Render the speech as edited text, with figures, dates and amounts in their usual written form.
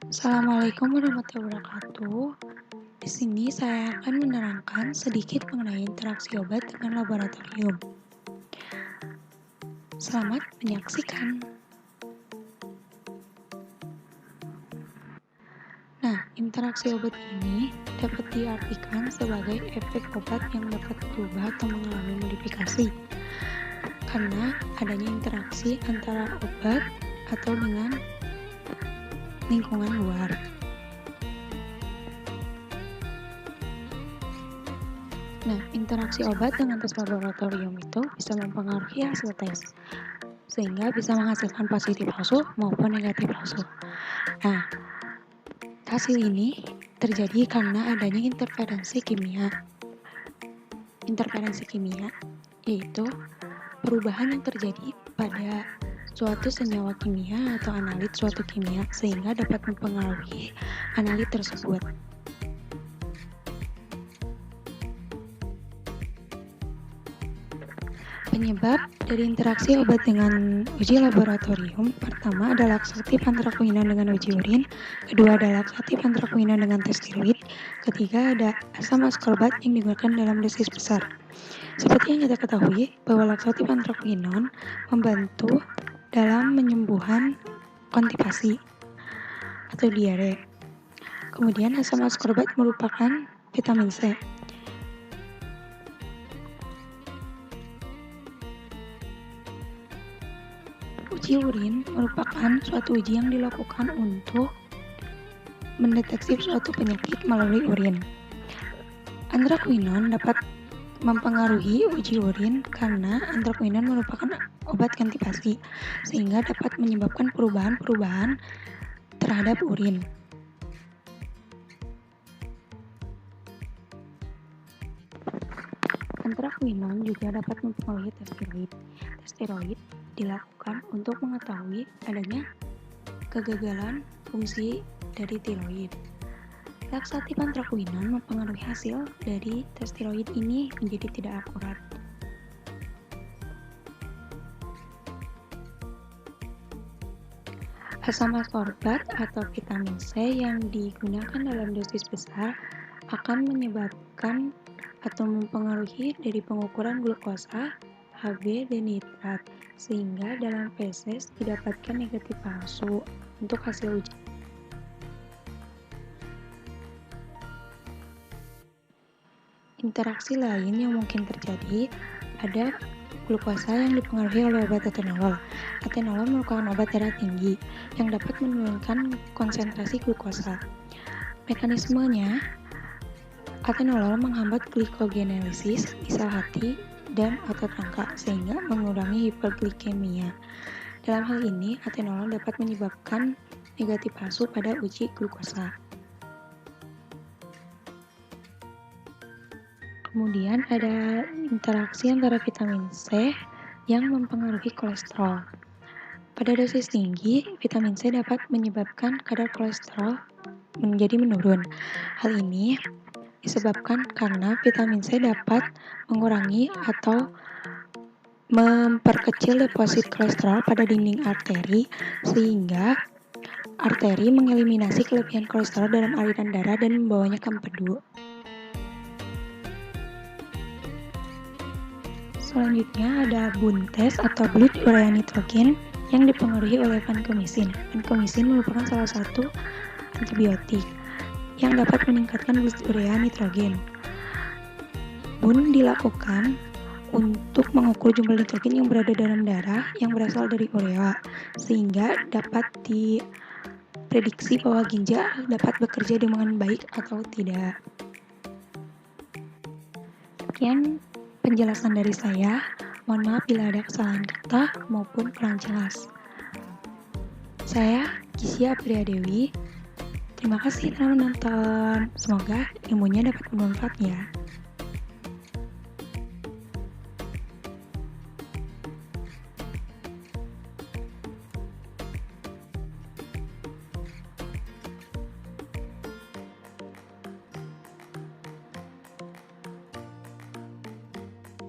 Assalamualaikum warahmatullahi wabarakatuh. Di sini saya akan menerangkan sedikit mengenai interaksi obat dengan laboratorium. Selamat menyaksikan. Nah, interaksi obat ini dapat diartikan sebagai efek obat yang dapat berubah atau mengalami modifikasi karena adanya interaksi antara obat atau dengan lingkungan luar. Nah, interaksi obat dengan tes laboratorium itu bisa mempengaruhi hasil tes, sehingga bisa menghasilkan positif palsu maupun negatif palsu. Nah, hasil ini terjadi karena adanya interferensi kimia. Interferensi kimia yaitu perubahan yang terjadi pada suatu senyawa kimia atau analit suatu kimia sehingga dapat mempengaruhi analit tersebut. Penyebab dari interaksi obat dengan uji laboratorium pertama adalah laksatif antrakuinan dengan uji urin, kedua adalah laksatif antrakuinan dengan tes tiroid, ketiga ada asam askorbat yang digunakan dalam dosis besar. Seperti yang kita ketahui bahwa laksatif antrakuinon membantu dalam penyembuhan konstipasi atau diare. Kemudian asam askorbat merupakan vitamin C. Uji urin merupakan suatu uji yang dilakukan untuk mendeteksi suatu penyakit melalui urin. Antrakuinon dapat mempengaruhi uji urin karena antrakuinon merupakan obat konstipasi sehingga dapat menyebabkan perubahan-perubahan terhadap urin. Antrakuinon juga dapat mempengaruhi tes tiroid. Tes tiroid dilakukan untuk mengetahui adanya kegagalan fungsi dari tiroid. Laksatif antrakuinon mempengaruhi hasil dari tes tiroid ini menjadi tidak akurat. Asam askorbat atau vitamin C yang digunakan dalam dosis besar akan menyebabkan atau mempengaruhi dari pengukuran glukosa, Hb, dan nitrat, sehingga dalam feses didapatkan negatif palsu untuk hasil uji. Interaksi lain yang mungkin terjadi ada glukosa yang dipengaruhi oleh obat atenolol. Atenolol merupakan obat darah tinggi yang dapat menurunkan konsentrasi glukosa. Mekanismenya, atenolol menghambat glikogenelisis di sel hati dan otot rangka sehingga mengurangi hiperglikemia. Dalam hal ini, atenolol dapat menyebabkan negatif palsu pada uji glukosa. Kemudian ada interaksi antara vitamin C yang mempengaruhi kolesterol. Pada dosis tinggi, vitamin C dapat menyebabkan kadar kolesterol menjadi menurun. Hal ini disebabkan karena vitamin C dapat mengurangi atau memperkecil deposit kolesterol pada dinding arteri sehingga arteri mengeliminasi kelebihan kolesterol dalam aliran darah dan membawanya ke empedu. Selanjutnya ada buntes atau blood urea nitrogen yang dipengaruhi oleh vancomycin. Vancomycin merupakan salah satu antibiotik yang dapat meningkatkan blood urea nitrogen. Bun dilakukan untuk mengukur jumlah nitrogen yang berada dalam darah yang berasal dari urea, sehingga dapat diprediksi bahwa ginjal dapat bekerja dengan baik atau tidak. Sekian penjelasan dari saya. Mohon maaf bila ada kesalahan kata maupun kurang jelas. Saya Gisya Priadewi. Terima kasih telah menonton. Semoga ilmunya dapat bermanfaat ya.